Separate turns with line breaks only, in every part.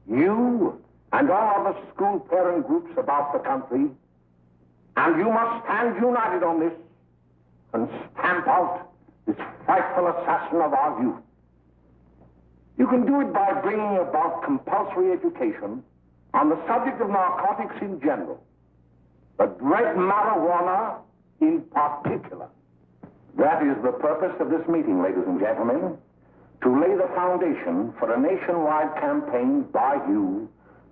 You and all other school parent groups about the country, and you must stand united on this and stamp out this frightful assassin of our youth. You can do it by bringing about compulsory education on the subject of narcotics in general, but dread marijuana in particular. That is the purpose of this meeting, ladies and gentlemen, to lay the foundation for a nationwide campaign by you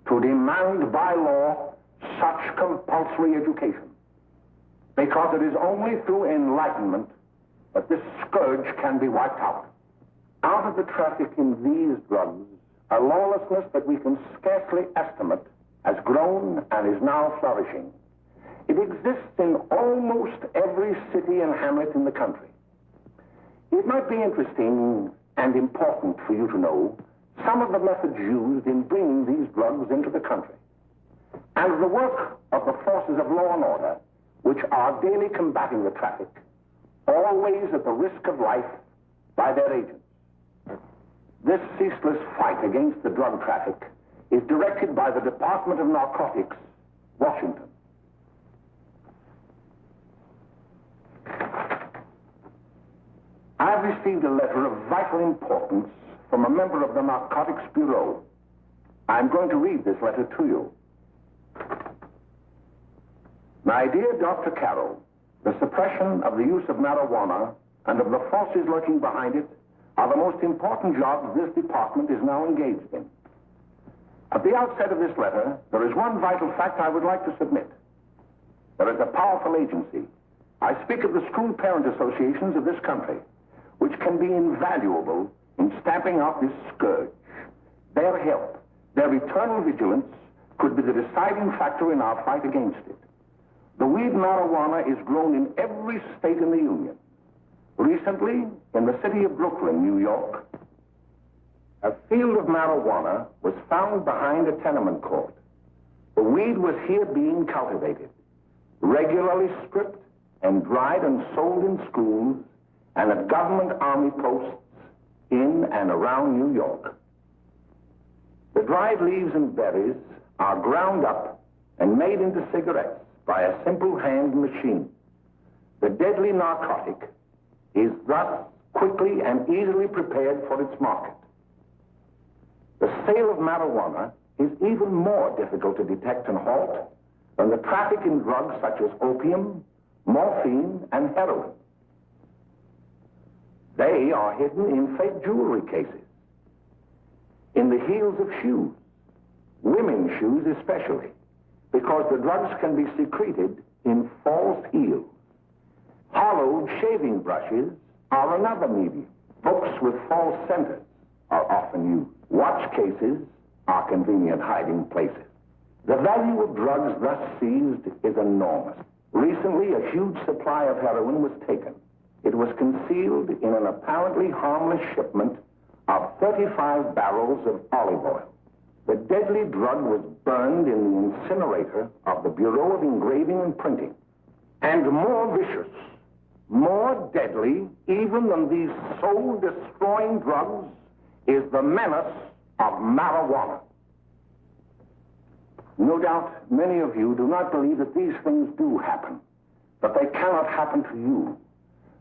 to demand by law such compulsory education. Because it is only through enlightenment that this scourge can be wiped out. Out of the traffic in these drugs, a lawlessness that we can scarcely estimate has grown and is now flourishing. It exists in almost every city and hamlet in the country. It might be interesting and important for you to know some of the methods used in bringing these drugs into the country, and the work of the forces of law and order, which are daily combating the traffic, always at the risk of life by their agents. This ceaseless fight against the drug traffic is directed by the Department of Narcotics, Washington. I've received a letter of vital importance from a member of the Narcotics Bureau. I'm going to read this letter to you. My dear Dr. Carroll, the suppression of the use of marijuana and of the forces lurking behind it are the most important jobs this department is now engaged in. At the outset of this letter, there is one vital fact I would like to submit. There is a powerful agency. I speak of the school parent associations of this country, which can be invaluable in stamping out this scourge. Their help, their eternal vigilance, could be the deciding factor in our fight against it. The weed marijuana is grown in every state in the Union. Recently, in the city of Brooklyn, New York, a field of marijuana was found behind a tenement court. The weed was here being cultivated, regularly stripped and dried and sold in schools and at government army posts in and around New York. The dried leaves and berries are ground up and made into cigarettes by a simple hand machine. The deadly narcotic is thus quickly and easily prepared for its market. The sale of marijuana is even more difficult to detect and halt than the traffic in drugs such as opium, morphine, and heroin. They are hidden in fake jewelry cases, in the heels of shoes, women's shoes especially, because the drugs can be secreted in false heels. Hollowed shaving brushes are another medium. Books with false centers are often used. Watch cases are convenient hiding places. The value of drugs thus seized is enormous. Recently, a huge supply of heroin was taken. It was concealed in an apparently harmless shipment of 35 barrels of olive oil. The deadly drug was burned in the incinerator of the Bureau of Engraving and Printing. And more vicious, more deadly, even than these soul-destroying drugs, is the menace of marijuana. No doubt many of you do not believe that these things do happen, but they cannot happen to you.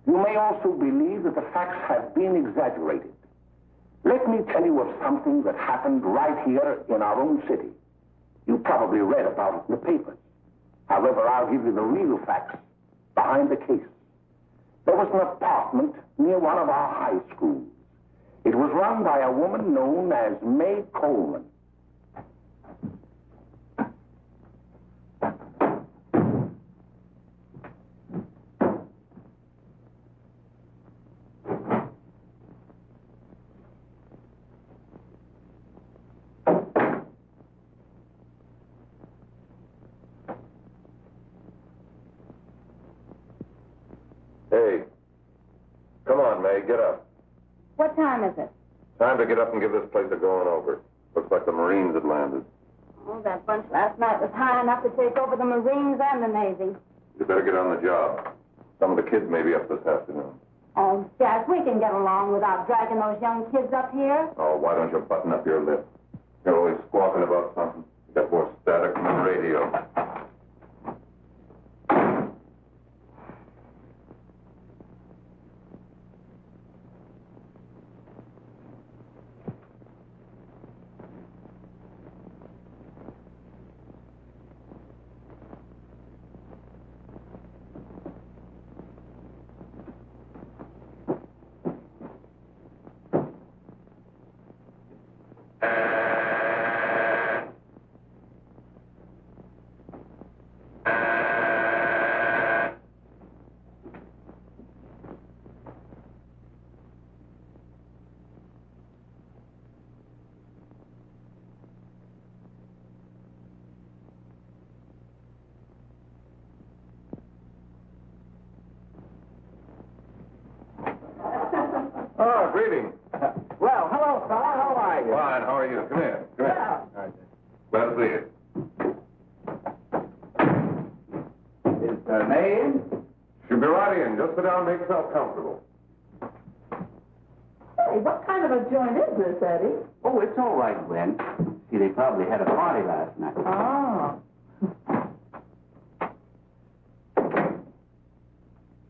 You may also believe that the facts have been exaggerated. Let me tell you of something that happened right here in our own city. You probably read about it in the papers. However, I'll give you the real facts behind the case. There was an apartment near one of our high schools. It was run by a woman known as May Coleman.
Hey, come on, May, get up.
What time is it?
Time to get up and give this place a going over. Looks like the Marines had landed.
Oh, that bunch last night was high enough to take over the Marines and the Navy.
You better get on the job. Some of the kids may be up this afternoon.
Oh, Jack, we can get along without dragging those young kids up here.
Oh, why don't you button up your lip? You're always squawking Come here. All right. Let's see it.
Is Meade?
She'll be right in. Just sit down and make yourself comfortable.
Hey, what kind of a joint is this, Eddie?
Oh, it's all right, Gwen. See, they probably had a party last night.
Oh.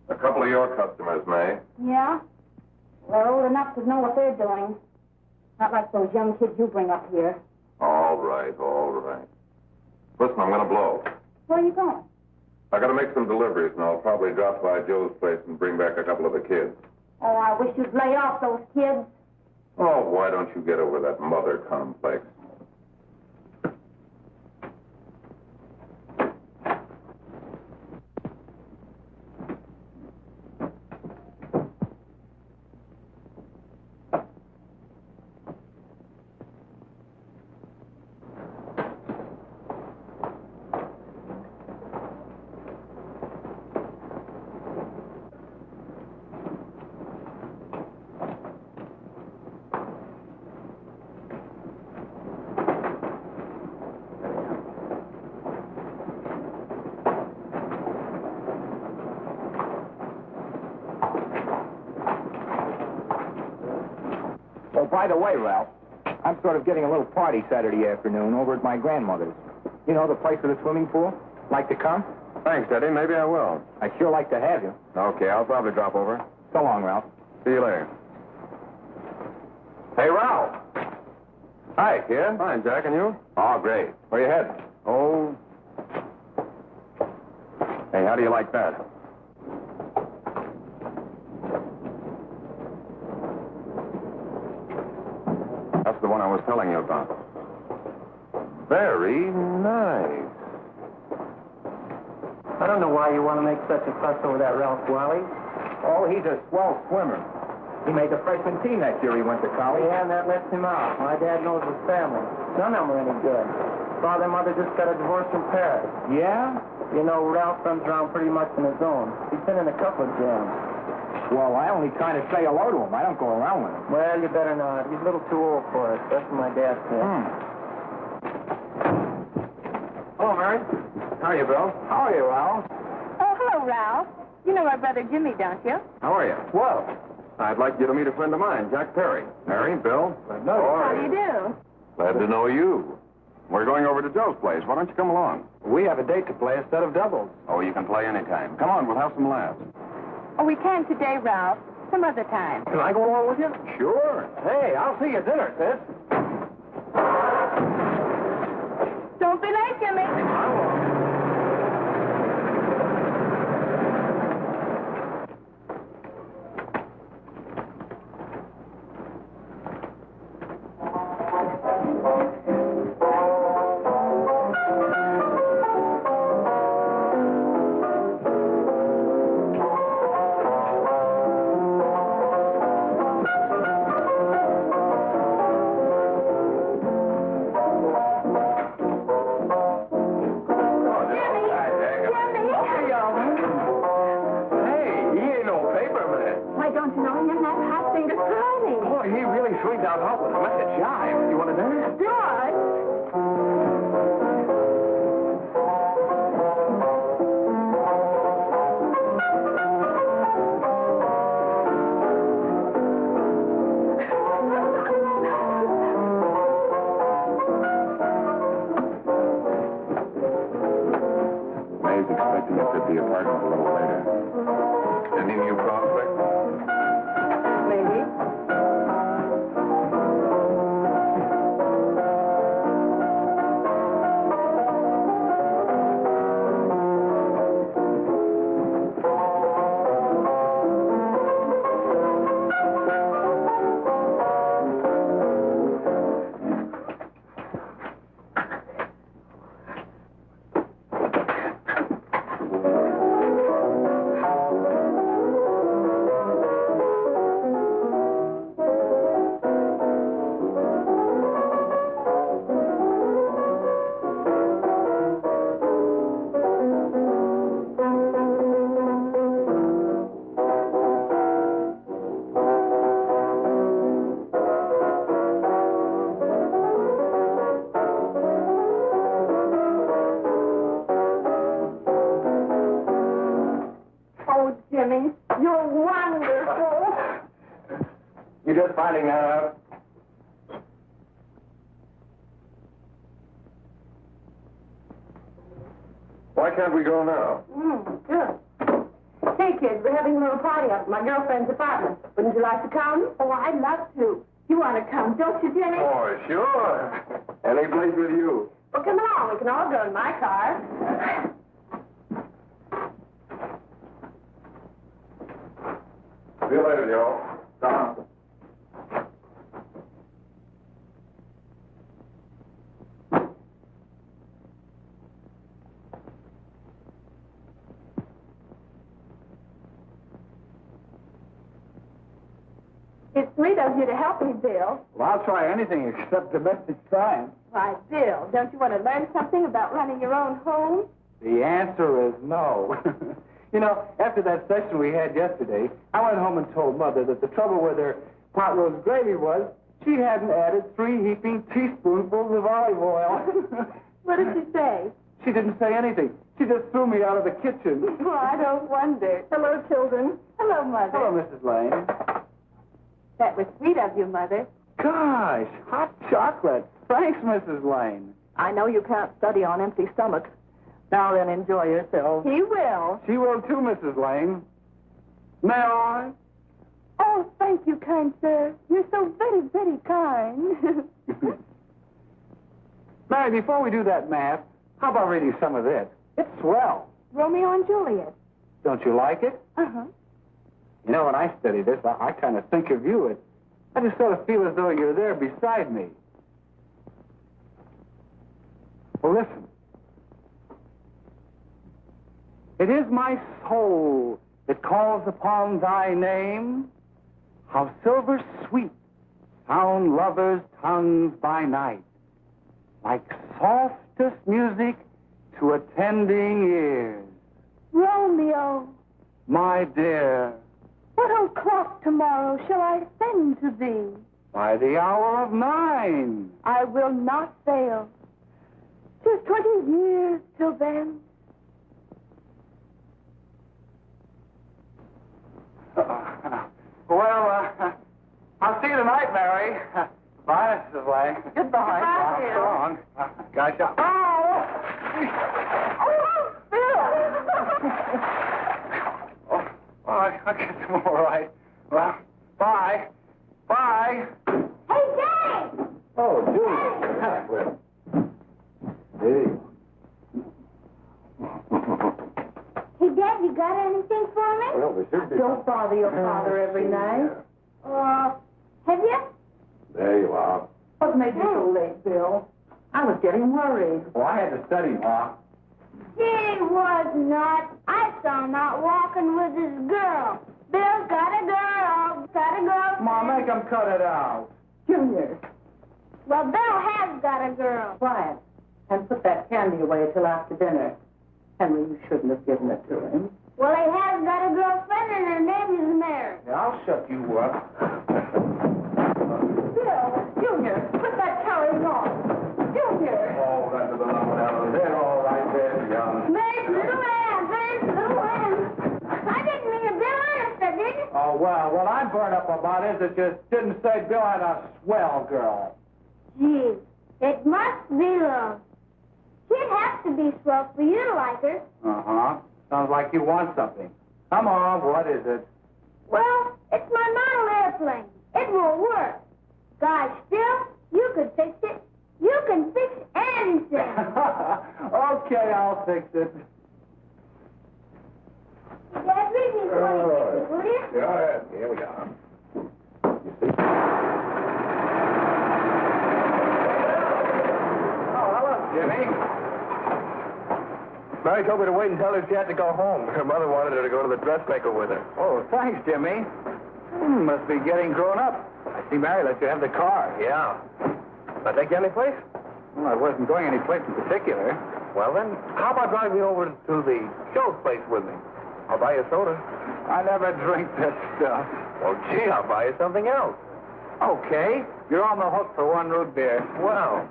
A couple of your customers, May.
Yeah? They're old enough to know what they're doing. Not like those young kids you bring up here.
All right, all right. Listen, I'm going to blow.
Where are you going?
I got to make some deliveries, and I'll probably drop by Joe's place and bring back a couple of the kids.
Oh, I wish you'd lay off those kids.
Oh, why don't you get over that mother complex?
Oh, by the way, Ralph, I'm sort of getting a little party Saturday afternoon over at my grandmother's. You know, the place with the swimming pool? Like to come?
Thanks, Eddie. Maybe I will.
I'd sure like to have you.
Okay, I'll probably drop over.
So long, Ralph.
See you later. Hey, Ralph. Hi, kid. Fine, Jack, and you? Oh, great. Where you heading? Oh. Hey, how do you like that? That's the one I was telling you about. Very nice.
I don't know why you want to make such a fuss over that Ralph Wally.
Oh, he's a swell swimmer. He made the freshman team that year he went to college.
Yeah, and that lets him out. My dad knows his family. None of them are any good. Father and mother just got a divorce in Paris.
Yeah?
You know, Ralph runs around pretty much on his own. He's been in a couple of jams.
Well, I only kind of say hello to him. I don't go around with him.
Well, you better not. He's a little too old for it. That's what my dad said.
Hello, Mary. How are you, Bill?
How are you, Ralph?
Oh, hello, Ralph. You know my brother Jimmy, don't you?
How are you?
Well,
I'd like you to meet a friend of mine, Jack Perry. Mary, Bill.
no.
How do you do?
Glad to know you. We're going over to Joe's place. Why don't you come along?
We have a date to play instead of doubles.
Oh, you can play anytime. Come on, we'll have some laughs.
Oh, we can't today, Ralph. Some other time.
Can I go along with you?
Sure.
Hey, I'll see you at dinner, sis.
Don't be late, Jimmy.
You just finding that out? Why can't we go now?
Good. Hey, kids, we're having a little party up at my girlfriend's apartment. Wouldn't you like to come? Oh, I'd love to. You want to come, don't you, Jenny?
Oh, sure. Any place with you.
Well, come along. We can all go in my car.
See you later, Joe.
It's sweet of you to help me, Bill.
Well, I'll try anything except domestic crime.
Why, Bill, don't you want to learn something about running your own home?
The answer is no. You know, after that session we had yesterday, I went home and told Mother that the trouble with her pot roast gravy was she hadn't added 3 heaping teaspoonfuls of olive oil.
What did she say?
She didn't say anything. She just threw me out of the kitchen.
Oh, I don't wonder. Hello, children. Hello, Mother.
Hello, Mrs. Lane.
That was sweet of you, Mother.
Gosh, hot chocolate. Thanks, Mrs. Lane.
I know you can't study on empty stomachs. Now then, enjoy yourself.
He will.
She will too, Mrs. Lane. May I?
Oh, thank you, kind sir. You're so very, very kind.
Mary, before we do that math, how about reading some of this? It's swell.
Romeo and Juliet.
Don't you like it?
Uh-huh.
You know, when I study this, I kind of think of you. I just sort of feel as though you're there beside me. Well, listen. It is my soul that calls upon thy name. How silver sweet sound lovers' tongues by night, like softest music to attending ears.
Romeo,
My dear,
what o'clock tomorrow shall I send to thee?
by the hour of 9.
I will not fail. 'Tis 20 years till then.
I'll see you tonight, Mary. Bye, Mrs. Lane.
Goodbye. Goodbye, Bill.
So long. Gotcha.
Oh, Bill!
I'll get them all right. Well, bye. Bye.
Hey, Dad!
Oh, Julie. Hey.
Hey, Dad, you got anything for me?
Well, we should be.
Don't bother your father every night.
Have you?
There you are.
What made you so late, Bill? I was getting worried.
Well, I had to study, Ma.
He was not. I saw him out walking with his girl. Bill's got a girl. Got a girl.
Ma, make him cut it out.
Junior,
Well, Bill has got a girl.
quiet. And put that candy away till after dinner. Henry, you shouldn't have given it to him.
Well, he has got a girlfriend, and her name is Mary.
Yeah, I'll shut you up.
Bill, Junior, put that carriage on. Junior!
Oh, that's the number down there. All right there, young.
Mary's little lamb. Mary's little lamb. I didn't mean a Bill honest, I didn't.
Oh, well, what I'm burned up about is it just didn't say Bill had a swell girl.
Gee, it must be love. She'd have to be swell for you to like her.
Uh-huh. Sounds like you want something. Come on, what is it?
Well, it's my model airplane. It won't work. Gosh, Bill, you could fix it. You can fix anything.
Okay, I'll fix it.
Dad, read me 26, will you?
Go ahead. Here we are.
Oh, hello, Jimmy.
Mary told me to wait and tell her she had to go home. Her mother wanted her to go to the dressmaker with her.
Oh, thanks, Jimmy. Must be getting grown up. I see Mary let you have the car.
Yeah. I take you any place?
Well, I wasn't going any place in particular.
Well, then, how about driving me over to the show place with me? I'll buy you a soda.
I never drink that stuff.
Well, gee, I'll buy you something else.
Okay. You're on the hook for 1 root beer.
Well.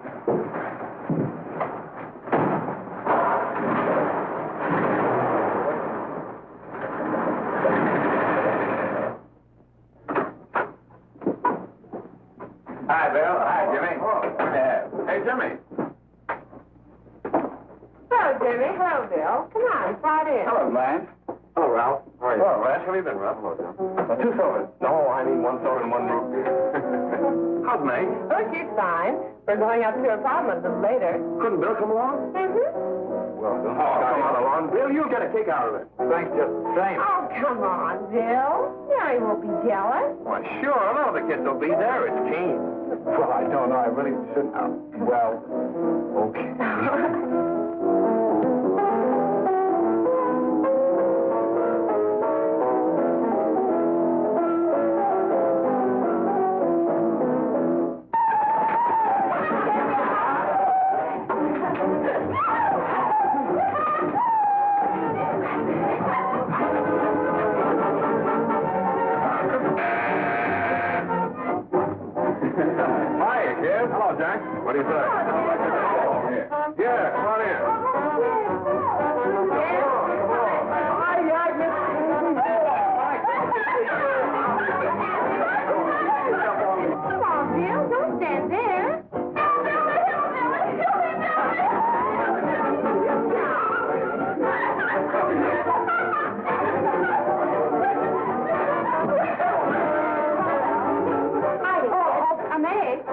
Hello, Jimmy. Hello, Bill. Come on, slide in.
Hello, Blanche. Hello, Ralph. How are you? Hello, Blanche. How have you been, Ralph? Hello, John. 2 sodas. No, I need 1 soda and 1 root beer. How's May?
Oh, she's fine. We're going up to her apartment a little later.
Couldn't Bill come along? Well, Bill. Oh, come on along. Bill, you'll get a kick out of it. Thanks just the same.
Oh, come on, Bill. Mary won't be jealous.
Why, sure. I know the kids will be there. It's keen. Well, I don't know. I really shouldn't. Well, okay. What do you say? Yeah, come on in.
Come on, Bill. Don't stand there.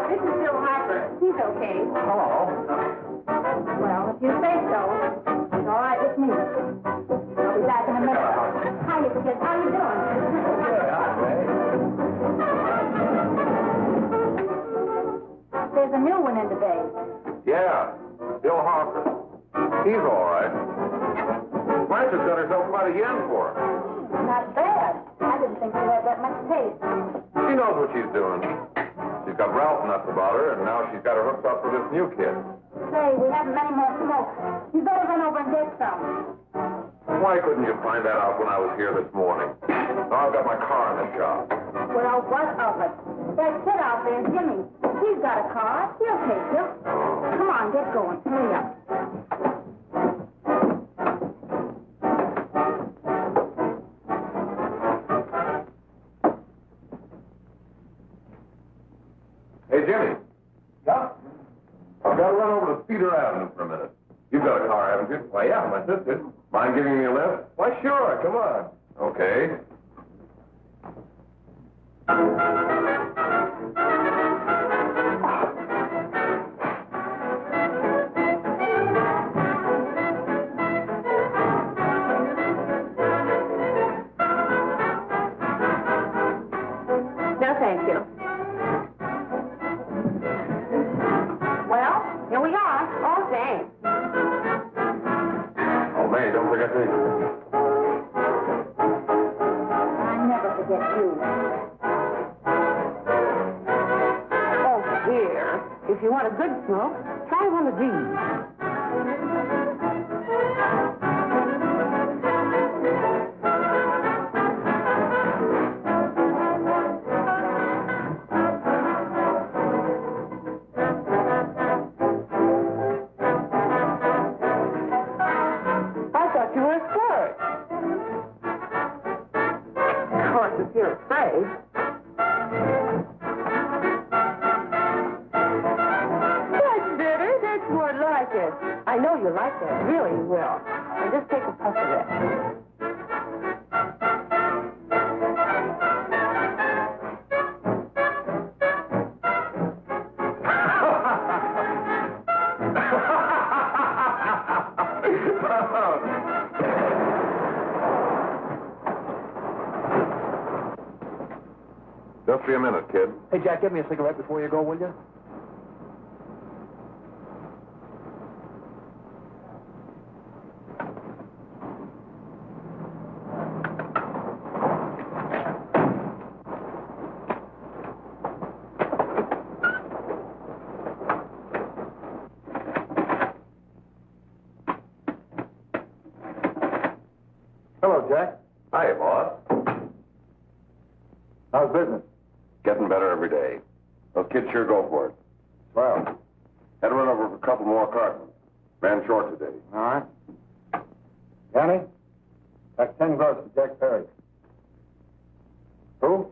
This is Bill Harper. He's okay.
Hello.
Well, if you say so, it's all right with me. I'll be back in a minute. Hi, kid. How you doing? There's a new one in today.
Yeah, Bill Harper. He's all right. Blanche has got herself quite a yen for him.
Not bad. I didn't think she had that much taste.
She knows what she's doing. She's got Ralph nuts about her, and now she's got her hooked up with this new kid.
Say, we haven't many more smokes. You better run over and get some.
Why couldn't you find that out when I was here this morning? Now I've got my car in the shop.
Well, what of it? That kid out there, Jimmy, he's got a car. He'll take you. Come on, get going. Hurry up.
Hey, Jimmy.
Yeah?
I've got to run over to Cedar Avenue for a minute. You've got a car, haven't you?
Why, yeah, my sister.
Mind giving me a lift?
Why, sure. Come on.
Okay.
No, thank you. Well, here we are. Oh, thanks.
Oh, May, don't forget me.
I never forget you.
Oh, here. If you want a good smoke, try one of these. You're afraid. That's better. That's more like it. I know you like that. Really, you will. Now just take a puff of it.
Just be a minute, kid.
Hey, Jack, give me a cigarette before you go, will you? Hello, Jack.
Hi, boss.
How's business?
Getting better every day. Those kids sure go for it.
Well,
Had to run over for a couple more cartons. Ran short today.
all right. Johnny, that's 10 gross for Jack Perry. Who?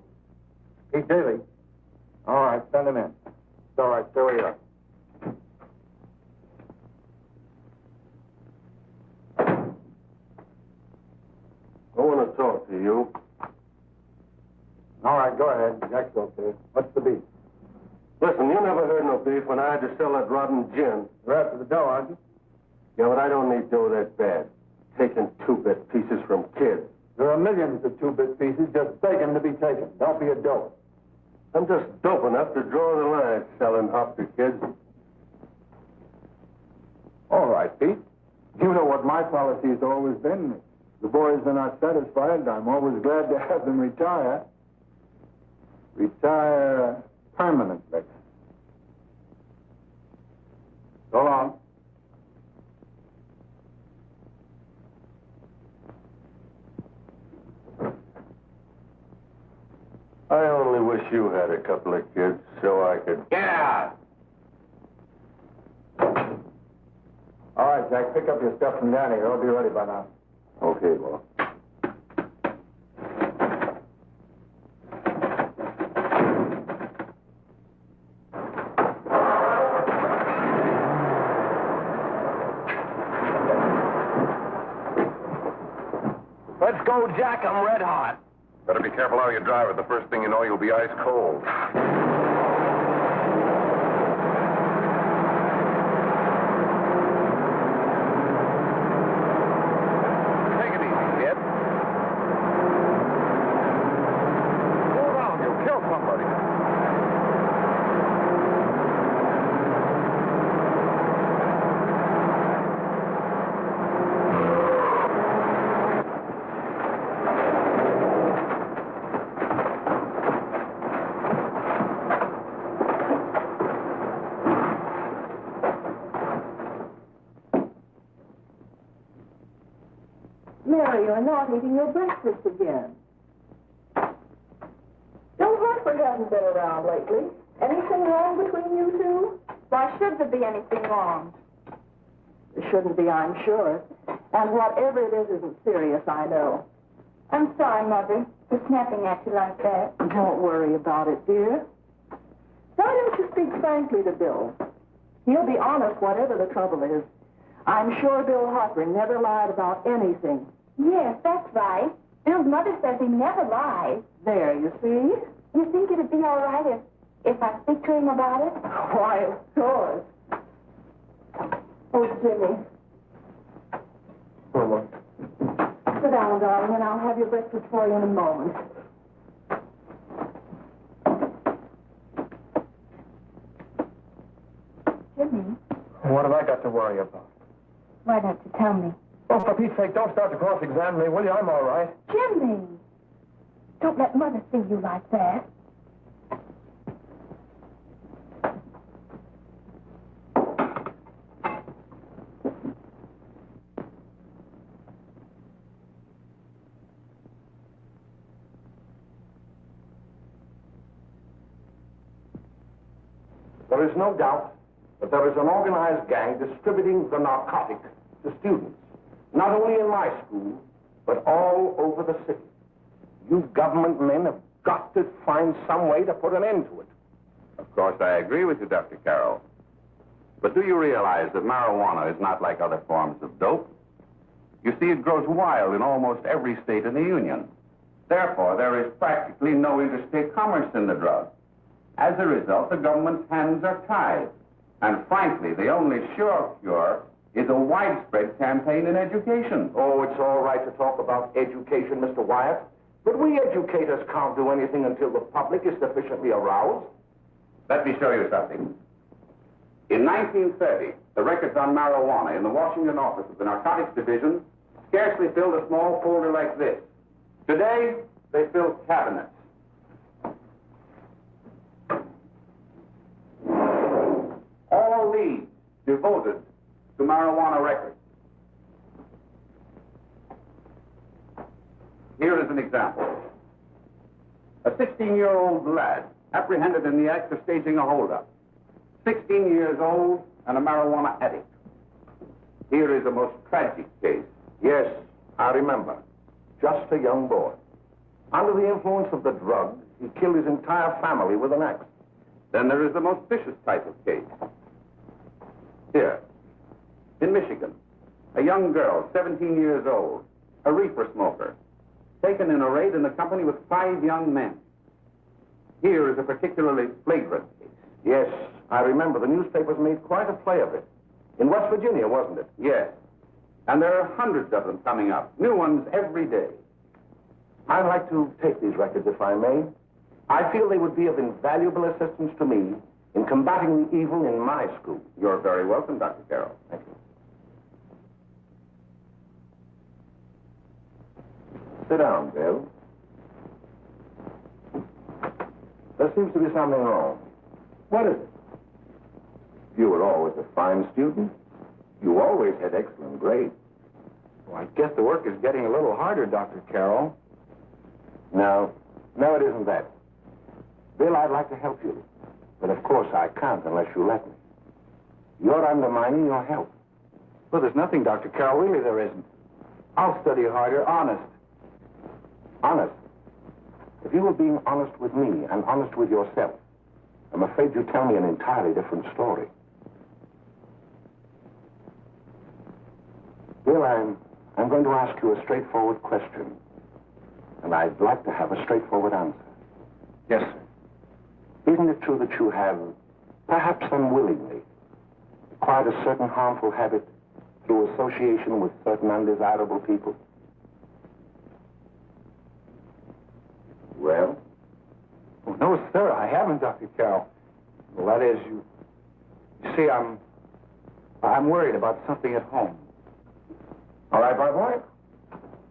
Pete Daly. All right, send him in. It's all right, stay where you are.
you.
All right, go ahead. Jack's okay. What's the beef?
Listen, you never heard no beef when I had to sell that rotten gin.
You're after the dough, aren't you?
Yeah, but I don't need dough that bad. Taking two-bit pieces from kids.
There are millions of two-bit pieces just begging to be taken. Don't be a dope.
I'm just dope enough to draw the line selling up to kids.
All right, Pete. You know what my policy has always been. If the boys are not satisfied, I'm always glad to have them retire. Retire permanently. So long.
I only wish you had a couple of kids so I could...
Yeah! All right, Jack, pick up your stuff from down here. I'll be ready by now.
Okay, well.
Let's go, Jack. I'm red hot.
Better be careful how you drive it. The first thing you know, you'll be ice cold. Take it easy, kid. Go around. You'll kill somebody.
Mary, you're not eating your breakfast again. Bill Hartford hasn't been around lately. Anything wrong between you two?
Why should there be anything wrong?
There shouldn't be, I'm sure. And whatever it is isn't serious, I know.
I'm sorry, Mother, for snapping at you like that.
Don't worry about it, dear. Why don't you speak frankly to Bill? He'll be honest whatever the trouble is. I'm sure Bill Hartford never lied about anything.
Yes, that's right. Bill's mother says he never lies.
There, you see?
You think it'd be all right if I speak to him about it?
Why, of course. Oh, Jimmy. Sit down, darling, and I'll have your breakfast for you in a moment.
Jimmy,
What have I got to worry about?
why don't you tell me?
Oh, for Pete's sake, don't start to cross-examine me, will you? I'm all right.
Jimmy! Don't let Mother see you like that.
There is no doubt that there is an organized gang distributing the narcotic to students, not only in my school, but all over the city. You government men have got to find some way to put an end to it.
Of course, I agree with you, Dr. Carroll. But do you realize that marijuana is not like other forms of dope? You see, it grows wild in almost every state in the Union. Therefore, there is practically no interstate commerce in the drug. As a result, the government's hands are tied. And frankly, the only sure cure is a widespread campaign in education.
Oh, it's all right to talk about education, Mr. Wyatt, but we educators can't do anything until the public is sufficiently aroused.
Let me show you something. In 1930, the records on marijuana in the Washington office of the Narcotics Division scarcely filled a small folder like this. Today, they fill cabinets. All these devoted to marijuana records. Here is an example. A 16-year-old lad apprehended in the act of staging a holdup. 16 years old and a marijuana addict. Here is a most tragic case.
Yes, I remember. Just a young boy. Under the influence of the drug, he killed his entire family with an axe.
Then there is the most vicious type of case. Here, in Michigan, a young girl, 17 years old, a reefer smoker. taken in a raid in the company with 5 young men. Here is a particularly flagrant case.
Yes, I remember. The newspapers made quite a play of it. In West Virginia, wasn't it?
Yes. And there are hundreds of them coming up, new ones every day.
I'd like to take these records, if I may. I feel they would be of invaluable assistance to me in combating the evil in my school.
You're very welcome, Dr. Carroll.
Thank you. Sit down, Bill. There seems to be something wrong.
What is it?
You were always a fine student. You always had excellent grades.
Well, I guess the work is getting a little harder, Dr. Carroll.
No, it isn't that. Bill, I'd like to help you. But of course I can't unless you let me. You're undermining your health.
Well, there's nothing, Dr. Carroll. Really, there isn't. I'll study harder, honest.
Honest? If you were being honest with me and honest with yourself, I'm afraid you'd tell me an entirely different story. Bill, I'm going to ask you a straightforward question. And I'd like to have a straightforward answer.
Yes, sir.
Isn't it true that you have, perhaps unwillingly, acquired a certain harmful habit through association with certain undesirable people? Well?
Oh, no, sir, I haven't, Dr. Carroll. Well, that is, you see, I'm worried about something at home.
All right, my boy.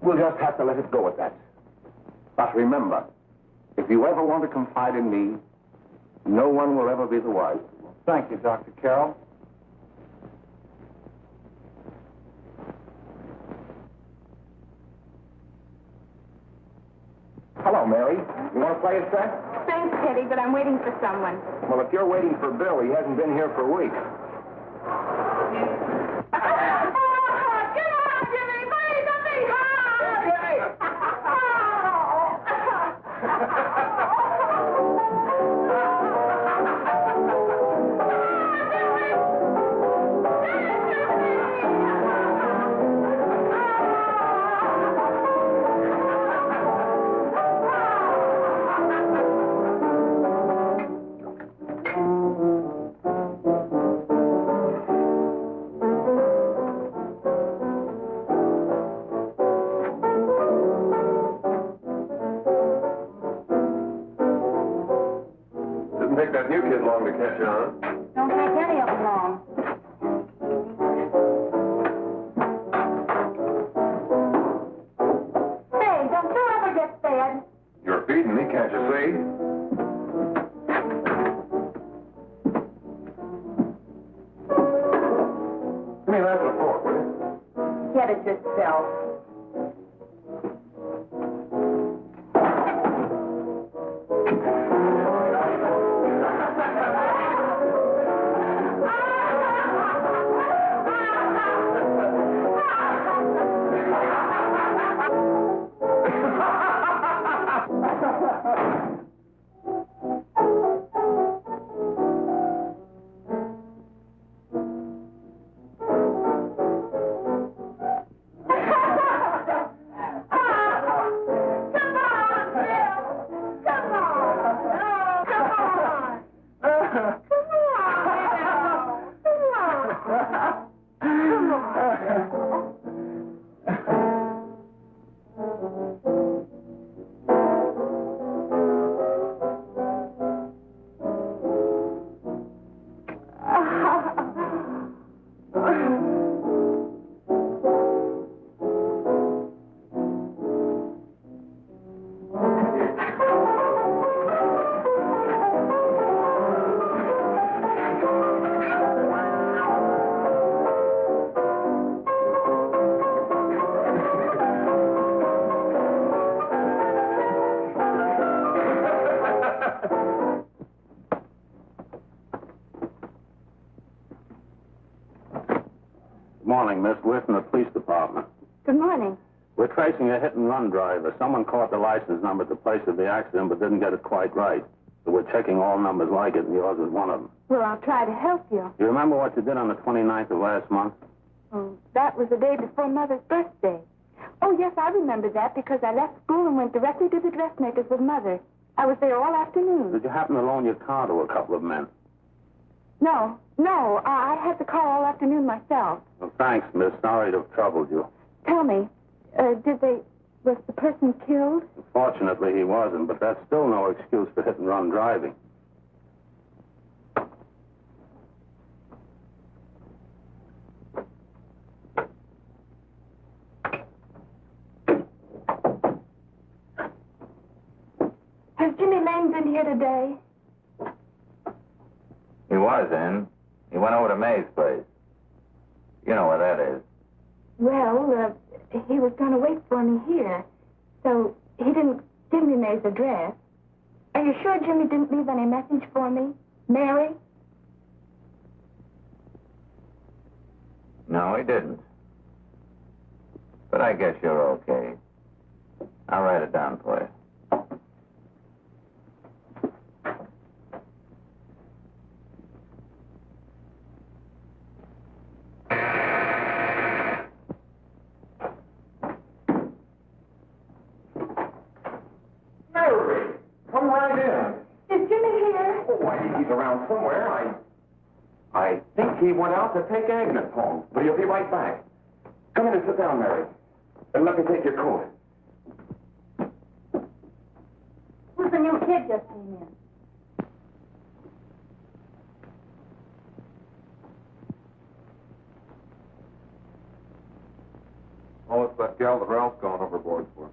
We'll just have to let it go at that. But remember, if you ever want to confide in me, no one will ever be the wiser.
Thank you, Dr. Carroll.
Hello, Mary. You want to play a set?
Thanks, Teddy, but I'm waiting for someone.
Well, if you're waiting for Bill, he hasn't been here for weeks.
Didn't take that new kid long to catch on.
Don't take any of them long. Hey, don't you ever get fed?
You're feeding me, can't you see? Give me that and a fork, will you?
Get it yourself.
Morning, Miss Whitten, the police department.
Good morning.
We're tracing a hit-and-run driver. Someone caught the license number at the place of the accident but didn't get it quite right. So we're checking all numbers like it, and yours is one of them.
Well, I'll try to help you.
You remember what you did on the 29th of last month?
Oh, that was the day before Mother's birthday. Oh, yes, I remember that because I left school and went directly to the dressmaker's with Mother. I was there all afternoon.
Did you happen to loan your car to a couple of men?
No, I had the car all afternoon myself.
Well, thanks, miss. Sorry to have troubled you.
Tell me, was the person killed?
Fortunately, he wasn't, but that's still no excuse for hit-and-run driving.
Has Jimmy Lane been here today?
He was in. He went over to May's place. You know where that is.
Well, he was going to wait for me here, so he didn't give me May's address. Are you sure Jimmy didn't leave any message for me? Mary?
No, he didn't. But I guess you're okay. I'll write it down for you.
Mary, come right in.
Is Jimmy here?
Oh, why, he's around somewhere. I think he went out to take Agnes home, but he'll be right back. Come in and sit down, Mary. And let me take your coat.
Who's the new kid just came in?
Oh, it's that gal that Ralph's gone overboard for.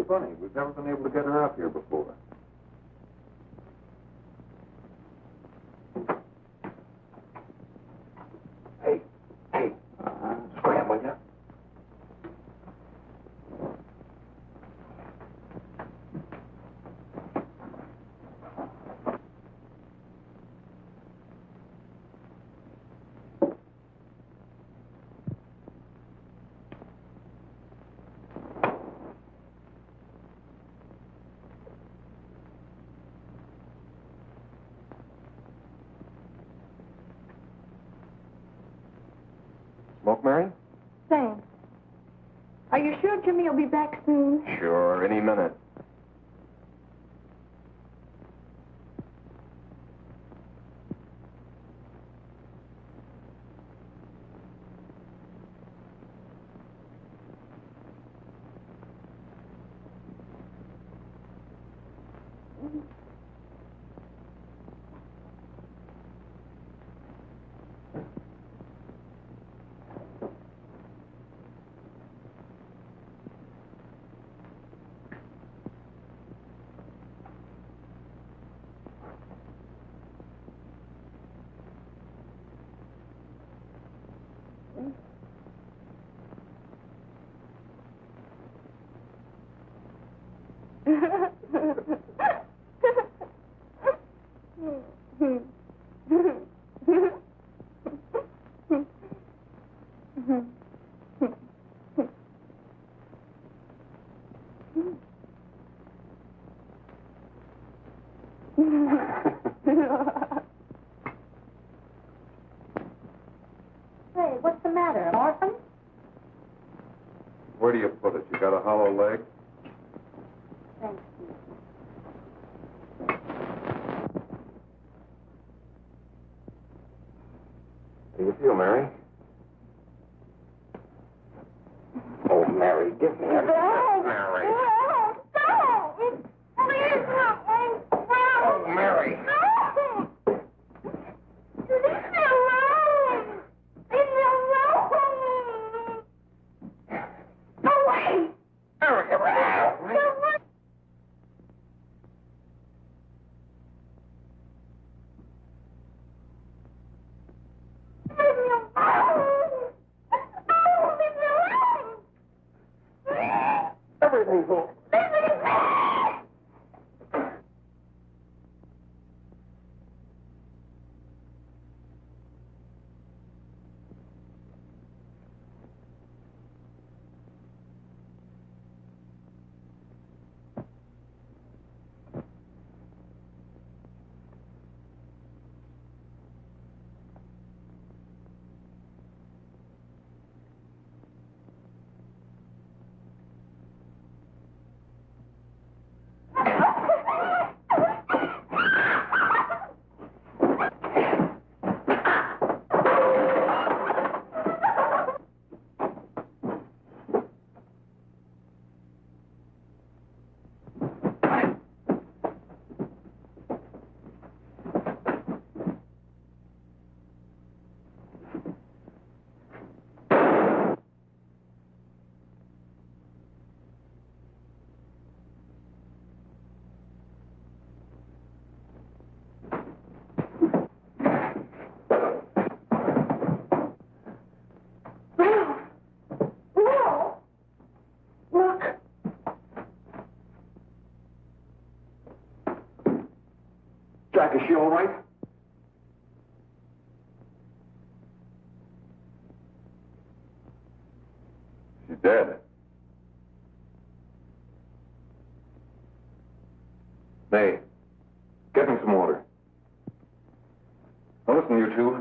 Funny, we've never been able to get her up here before.
Hey, scram, will you?
Smoke, Mary?
Thanks. Are you sure Jimmy will be back soon?
Sure, any minute.
Hey, what's the matter? An orphan?
Where do you put it? You got a hollow leg?
Thanks.
How do you feel, Mary? Oh, Mary, give me a... Mary. Oh, Mary. Everything's all...
Jack, is she all right?
She's dead. May, get me some water. Now listen, you two.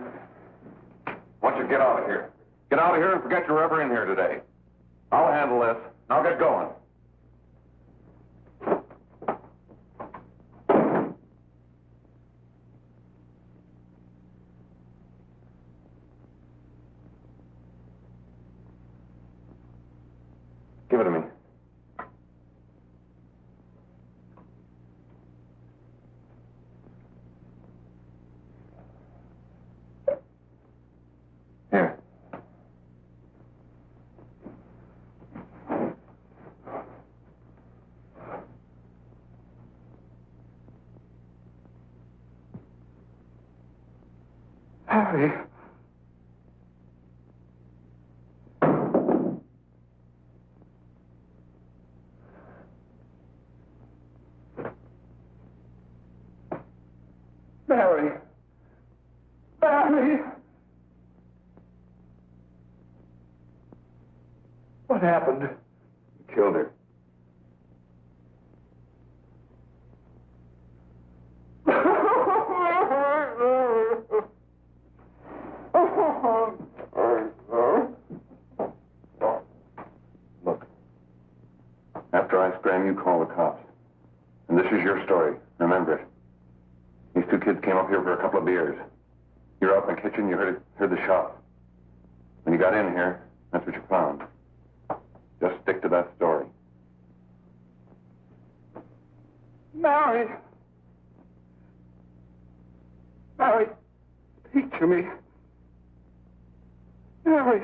I want you to get out of here. Get out of here and forget you were ever in here today. I'll handle this. Now get going. Give it to me. Here.
Harry. Mary. Mary. What happened?
You killed her. Look. After I scram, you call the cops. And this is your story. Remember it. These two kids came up here for a couple of beers. You were out in the kitchen, you heard the shot. When you got in here, that's what you found. Just stick to that story.
Mary. Mary, speak to me. Mary.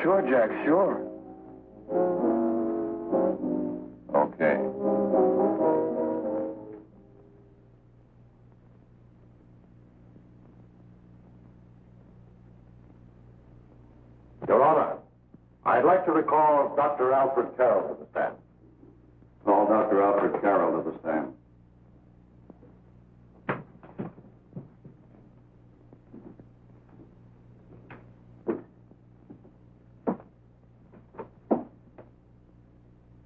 Sure, Jack, sure.
Okay.
Your Honor, I'd like to recall Dr. Alfred Carroll to the stand.
Call Dr. Alfred Carroll to the stand.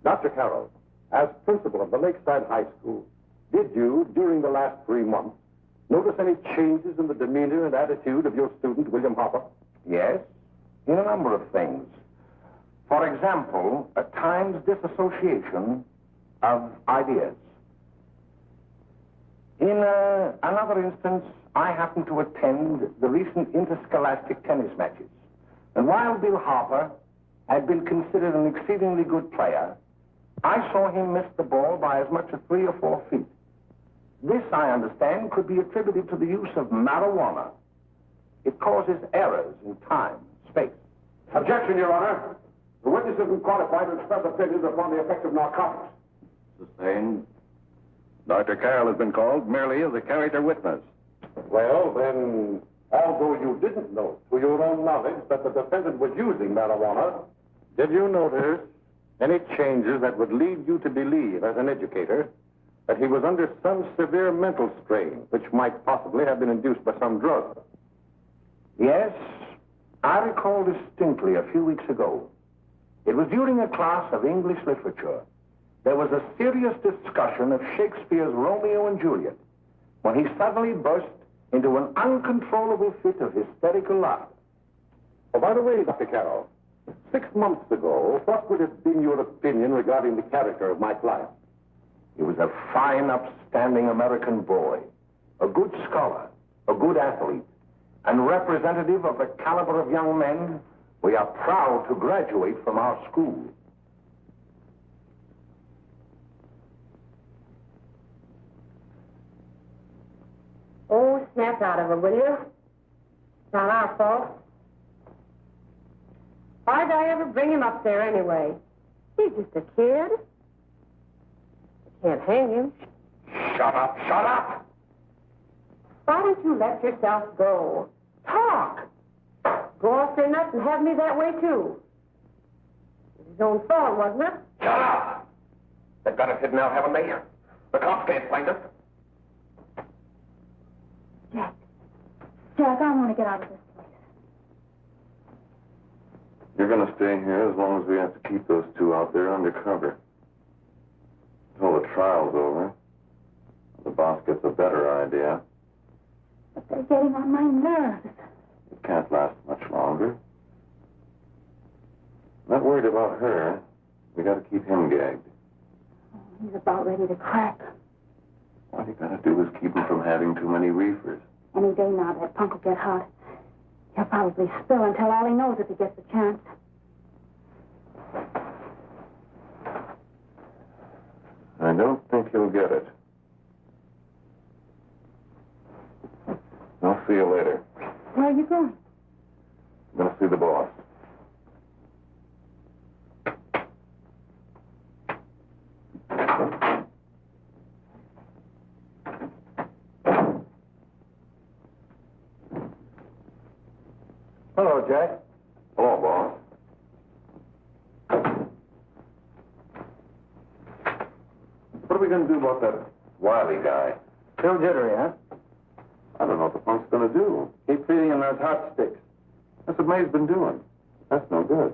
Dr. Carroll, as principal of the Lakeside High School, did you, during the last 3 months, notice any changes in the demeanor and attitude of your student, William Hopper?
Yes, in a number of things. For example, at times disassociation of ideas. In another instance, I happened to attend the recent interscholastic tennis matches. And while Bill Harper had been considered an exceedingly good player, I saw him miss the ball by as much as 3 or 4 feet. This, I understand, could be attributed to the use of marijuana. It causes errors in time, space.
Objection, Your Honor. The witness isn't qualified to express opinions upon the effect of narcotics.
Sustained.
Dr. Carroll has been called merely as a character witness.
Well, then, although you didn't know to your own knowledge that the defendant was using marijuana, did you notice any changes that would lead you to believe, as an educator, that he was under some severe mental strain, which might possibly have been induced by some drug?
Yes, I recall distinctly a few weeks ago. It was during a class of English literature. There was a serious discussion of Shakespeare's Romeo and Juliet when he suddenly burst into an uncontrollable fit of hysterical laughter.
Oh, by the way, Dr. Carroll, 6 months ago, what would have been your opinion regarding the character of my client?
He was a fine, upstanding American boy, a good scholar, a good athlete, and representative of the caliber of young men we are proud to graduate from our school.
Oh, snap out of it, will you? It's not our fault. Why'd I ever bring him up there anyway? He's just a kid. I can't hang him.
Shut up, shut up!
Why don't you let yourself go? Talk! Go off their nuts and have me that way, too. It was his own fault, wasn't it?
Shut up! They've got us hidden out, haven't they? The cops can't find us.
Jack, I want to get out of this place.
You're going to stay here as long as we have to keep those two out there undercover. Until the trial's over. The boss gets a better idea.
But they're getting on my nerves.
It can't last much longer. Not worried about her. We got to keep him gagged.
Oh, he's about ready to crack.
All you got to do is keep him from having too many reefers.
Any day now, that punk will get hot. He'll probably spill and tell all he knows if he gets the chance.
I don't think he'll get it. I'll see you later.
Where are you going?
I'm going to see the boss.
Hello, Jack.
Hello, boss. What are we going to do about that Wiley guy?
Still jittery, huh?
I don't know what the punk's going to do.
Keep feeding him those hot sticks.
That's what May's been doing. That's no good.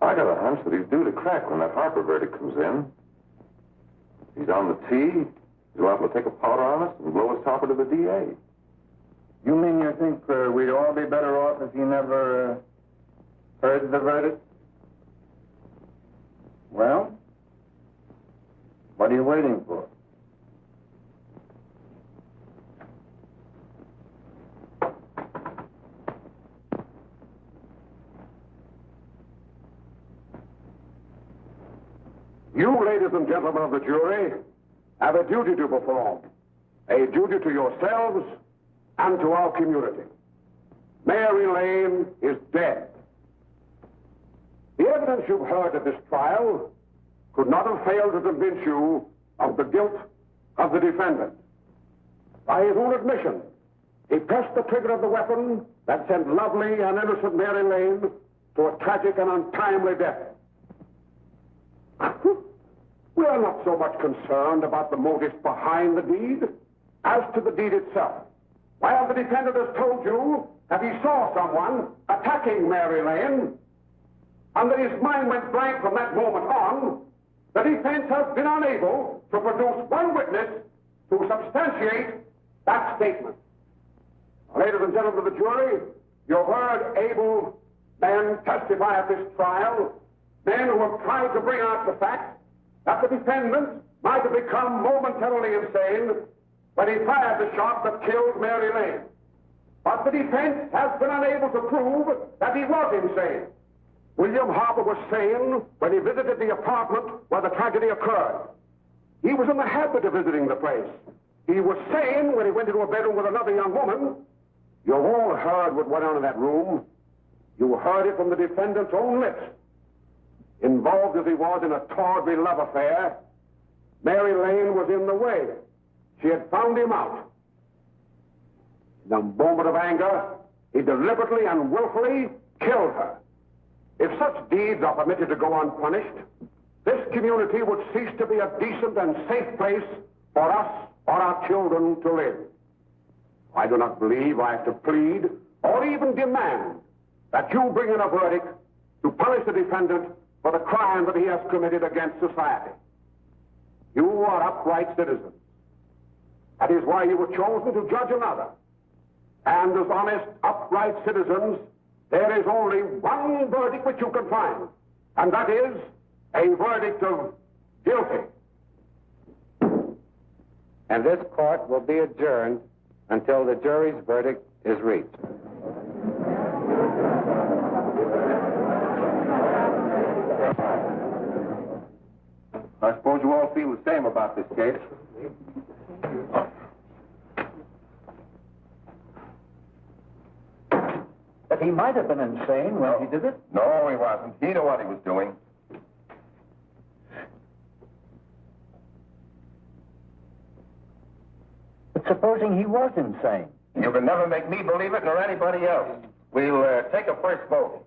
I got a hunch that he's due to crack when that Harper verdict comes in. He's on the tee. He's liable to take a powder on us and blow his topper to the DA.
You mean you think we'd all be better off if he never heard the verdict? Well, what are you waiting for?
You, ladies and gentlemen of the jury, have a duty to perform. A duty to yourselves and to our community. Mary Lane is dead. The evidence you've heard at this trial could not have failed to convince you of the guilt of the defendant. By his own admission, he pressed the trigger of the weapon that sent lovely and innocent Mary Lane to a tragic and untimely death. We are not so much concerned about the motives behind the deed as to the deed itself. While the defendant has told you that he saw someone attacking Mary Lane, and that his mind went blank from that moment on, the defense has been unable to produce one witness to substantiate that statement. Ladies and gentlemen of the jury, you heard able men testify at this trial, men who have tried to bring out the fact that the defendant might have become momentarily insane when he fired the shot that killed Mary Lane. But the defense has been unable to prove that he was insane. William Harper was sane when he visited the apartment where the tragedy occurred. He was in the habit of visiting the place. He was sane when he went into a bedroom with another young woman. You've all heard what went on in that room. You heard it from the defendant's own lips. Involved as he was in a tawdry love affair, Mary Lane was in the way. She had found him out. In a moment of anger, he deliberately and willfully killed her. If such deeds are permitted to go unpunished, this community would cease to be a decent and safe place for us or our children to live. I do not believe I have to plead or even demand that you bring in a verdict
to punish the defendant for the crime that he has committed against society. You are upright citizens. That is why you were chosen to judge another. And as honest, upright citizens, there is only one verdict which you can find, and that is a verdict of guilty.
And this court will be adjourned until the jury's verdict is reached.
I suppose you all feel the same about this case.
But he might have been insane when he did it.
No, he wasn't. He knew what he was doing.
But supposing he was insane?
You can never make me believe it nor anybody else. We'll take a first vote.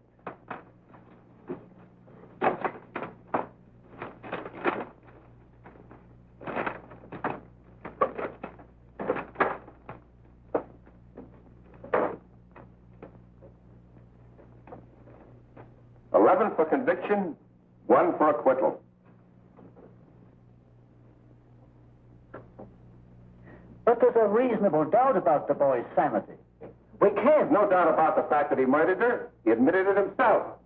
For conviction, 1 for acquittal.
But there's a reasonable doubt about the boy's sanity. We can't.
No doubt about the fact that he murdered her. He admitted it himself.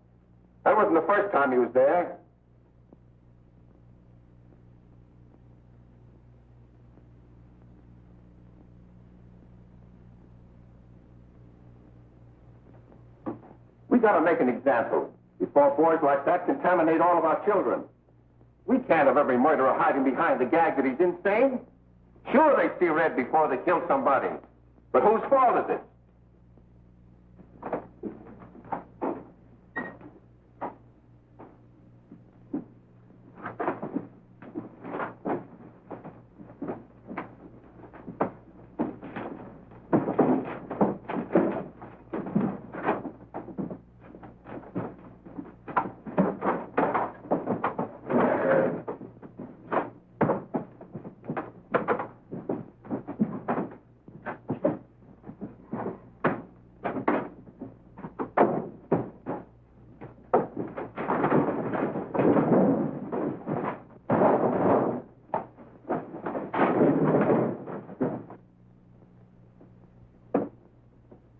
That wasn't the first time he was there. We gotta make an example before boys like that contaminate all of our children. We can't have every murderer hiding behind the gag that he's insane. Sure, they see red before they kill somebody. But whose fault is it?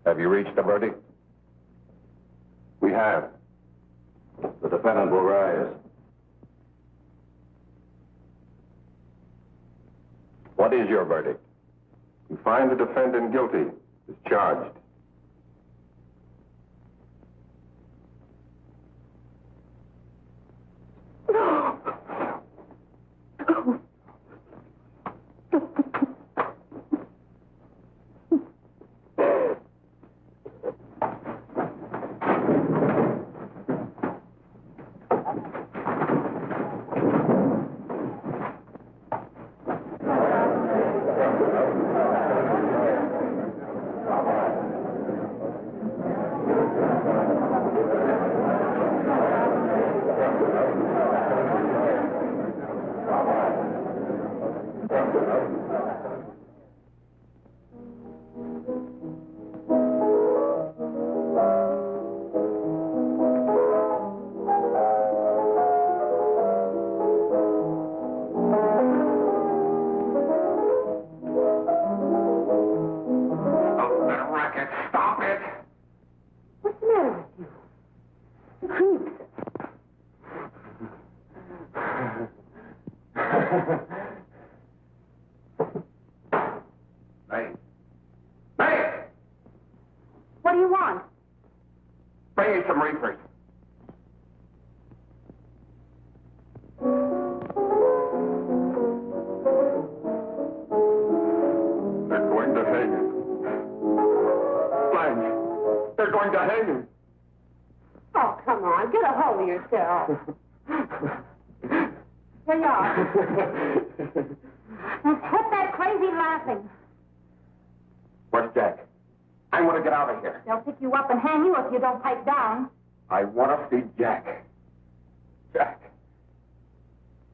Have you reached a verdict? We have. The defendant will rise. What is your verdict? We find the defendant guilty, is charged. Bring me some reefers. They're going to hang him. Blanche, they're going to hang him.
Oh, come on. Get a hold of yourself. Here you are. Now, quit that crazy laughing.
Where's Jack? I want to get out of here.
They'll pick you up and hang you if you don't pipe down.
I want to see Jack. Jack.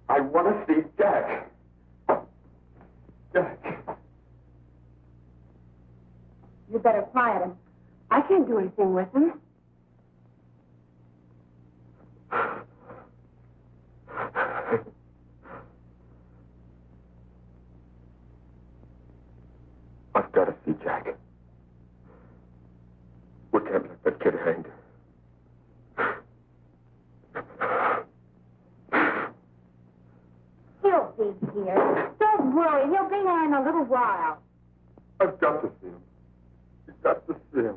I want to see Jack. Jack.
You better quiet him. I can't do anything with him.
I've got to see Jack. We can't let that kid hang.
He'll be here. Don't worry. He'll be here in a little while.
I've got to see him. You've got to see him.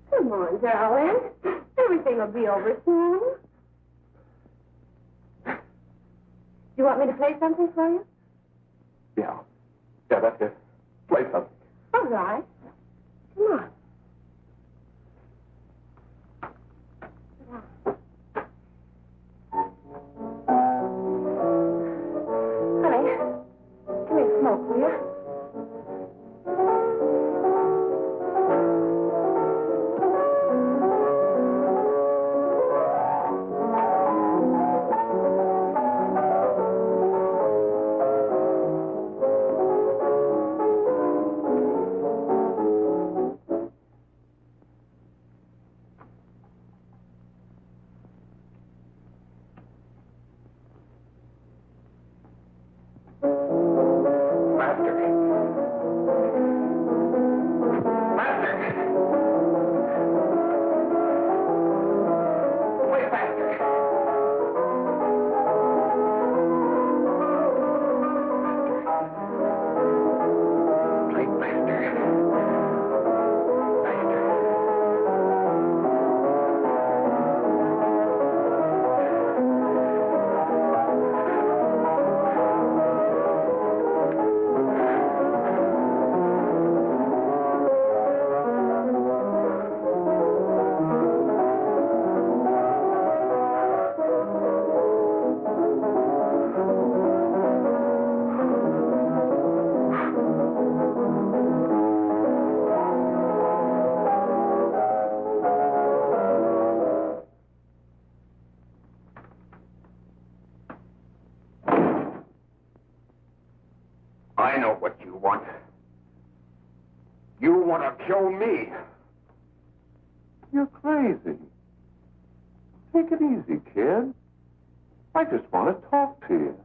Come on, darling. Everything will be over soon. You want me to play something for you?
Yeah. Yeah, that's it. Play something.
All right. Come on. Honey, give me a smoke, will you?
I know what you want. You want to kill me.
You're crazy. Take it easy, kid. I just want to talk to you.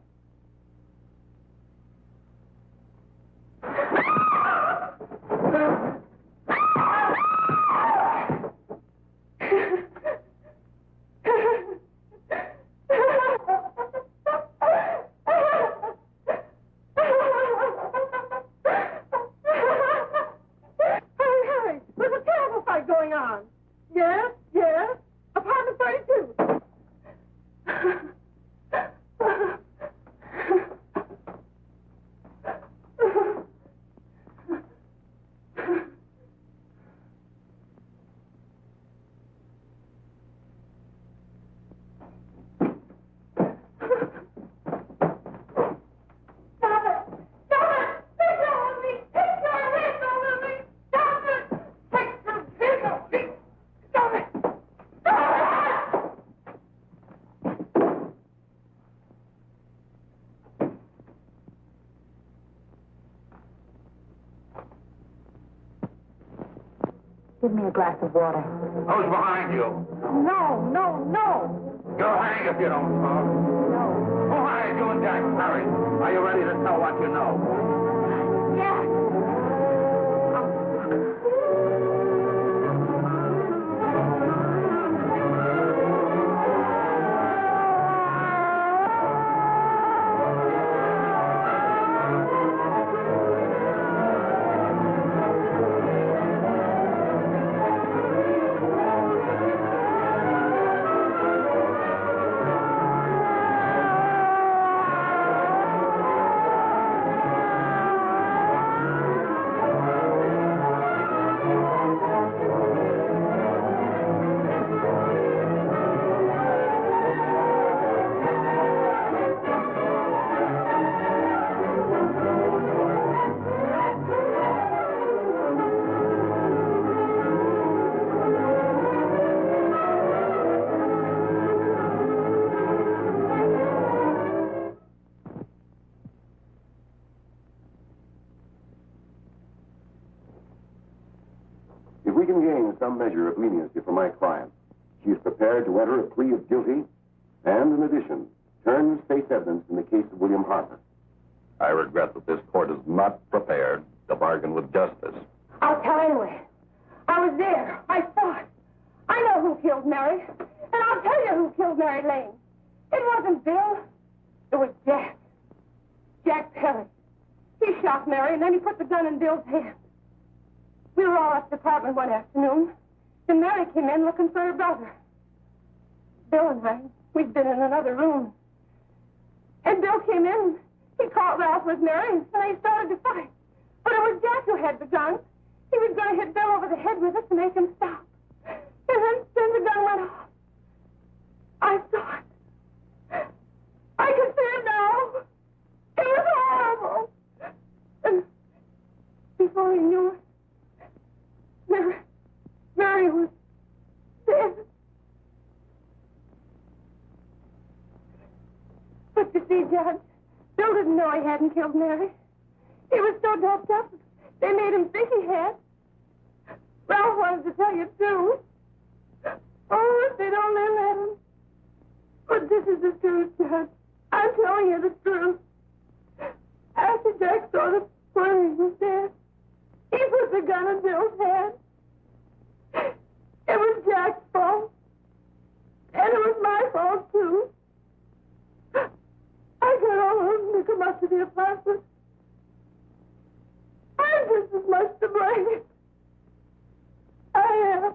Give me a glass of water.
Who's behind you?
No, no, no.
You'll hang if you don't talk.
No.
Who hired you and Jack Harry? Are you ready to tell what you know?
Yes.
If we can gain some measure of leniency for my client, she is prepared to enter a plea of guilty and, in addition, turn state's evidence in the case of William Harper.
I regret that this court is not prepared to bargain with justice.
I'll tell anyway. I was there. I saw it. I know who killed Mary. And I'll tell you who killed Mary Lane. It wasn't Bill. It was Jack. Jack Perry. He shot Mary, and then he put the gun in Bill's hand. We were all at the department one afternoon. Then Mary came in looking for her brother. Bill and I, we'd been in another room. And Bill came in. He caught Ralph with Mary, and they started to fight. But it was Jack who had the gun. He was going to hit Bill over the head with it to make him stop. And then the gun went off. I saw it. I can see it now. It was horrible. And before he knew it, Mary was dead. But you see, Judge, Bill didn't know he hadn't killed Mary. He was so doped up, they made him think he had. Ralph wanted to tell you, too. Oh, if they'd only let him. But this is the truth, Judge. I'm telling you the truth. After Jack saw the poor he was dead, he put the gun in Bill's hand. It was Jack's fault. And it was my fault, too. I got all of them to come up to the apartment. I'm just as much to blame. I am.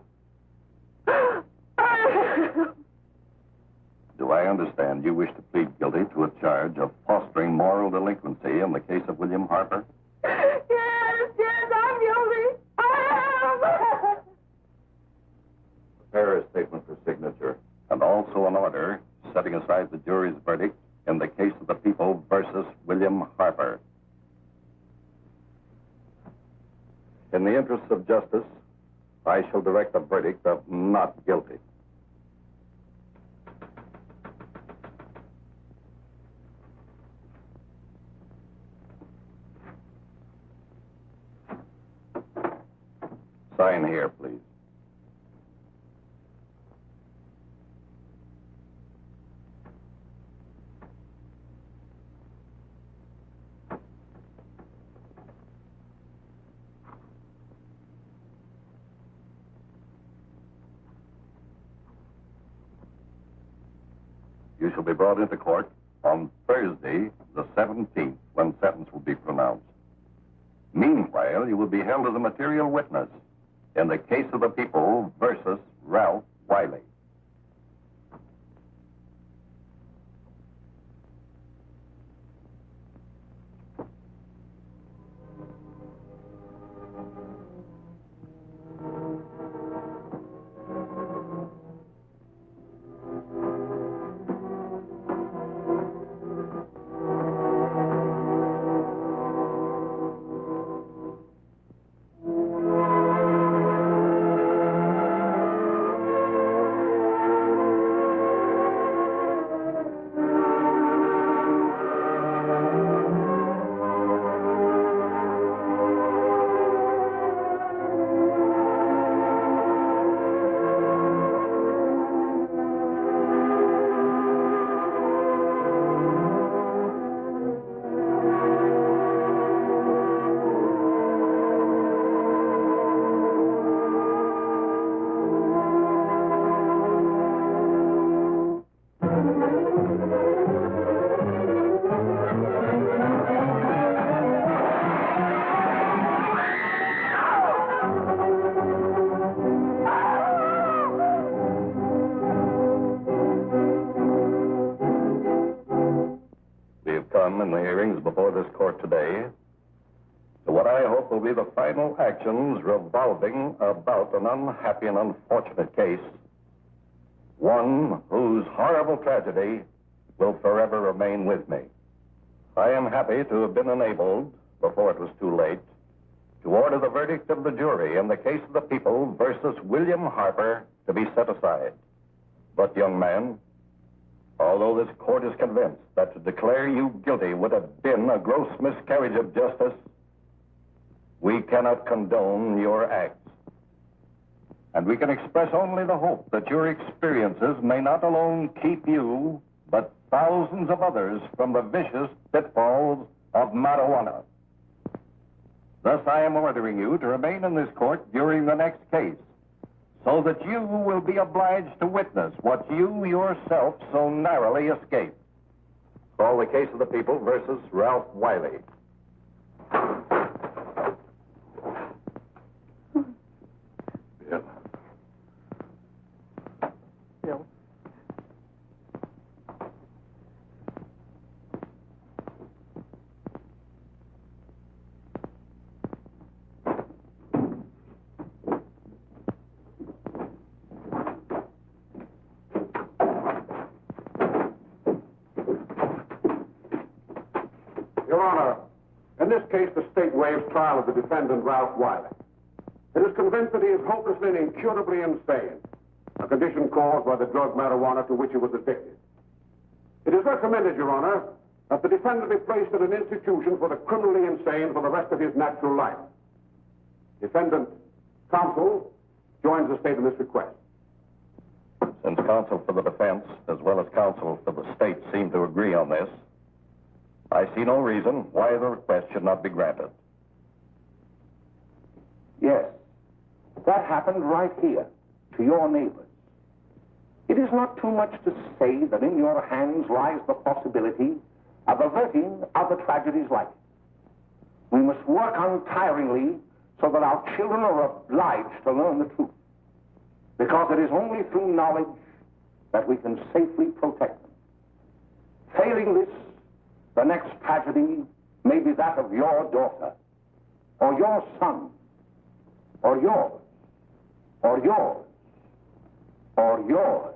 Do I understand you wish to plead guilty to a charge of fostering moral delinquency in the case of William Harper?
Yes, I'm guilty. I am.
Prepare a statement for signature, and also an order setting aside the jury's verdict in the case of the people versus William Harper. In the interests of justice, I shall direct a verdict of not guilty. Sign here, please. You shall be brought into court on Thursday, the 17th, when sentence will be pronounced. Meanwhile, you will be held as a material witness in the case of the people versus Ralph Wiley. In the hearings before this court today to what I hope will be the final actions revolving about an unhappy and unfortunate case, one whose horrible tragedy will forever remain with me. I am happy to have been enabled, before it was too late, to order the verdict of the jury in the case of the people versus William Harper to be set aside. But, young man, although this court is convinced that to declare you guilty would have been a gross miscarriage of justice, we cannot condone your acts.
And we can express only the hope that your experiences may not alone keep you, but thousands of others from the vicious pitfalls of marijuana. Thus, I am ordering you to remain in this court during the next case, so that you will be obliged to witness what you yourself so narrowly escaped.
Call the case of the people versus Ralph Wiley.
Bill.
Bill.
Your Honor, in this case, the state waives trial of the defendant, Ralph Wiley. It is convinced that he is hopelessly and incurably insane, a condition caused by the drug marijuana to which he was addicted. It is recommended, Your Honor, that the defendant be placed in an institution for the criminally insane for the rest of his natural life. Defendant counsel joins the state in this request.
Since counsel for the defense, as well as counsel for the state, seem to agree on this, I see no reason why the request should not be granted.
Yes, that happened right here, to your neighbors. It is not too much to say that in your hands lies the possibility of averting other tragedies like it. We must work untiringly so that our children are obliged to learn the truth, because it is only through knowledge that we can safely protect them. Failing this, the next tragedy may be that of your daughter, or your son, or yours, or yours, or yours.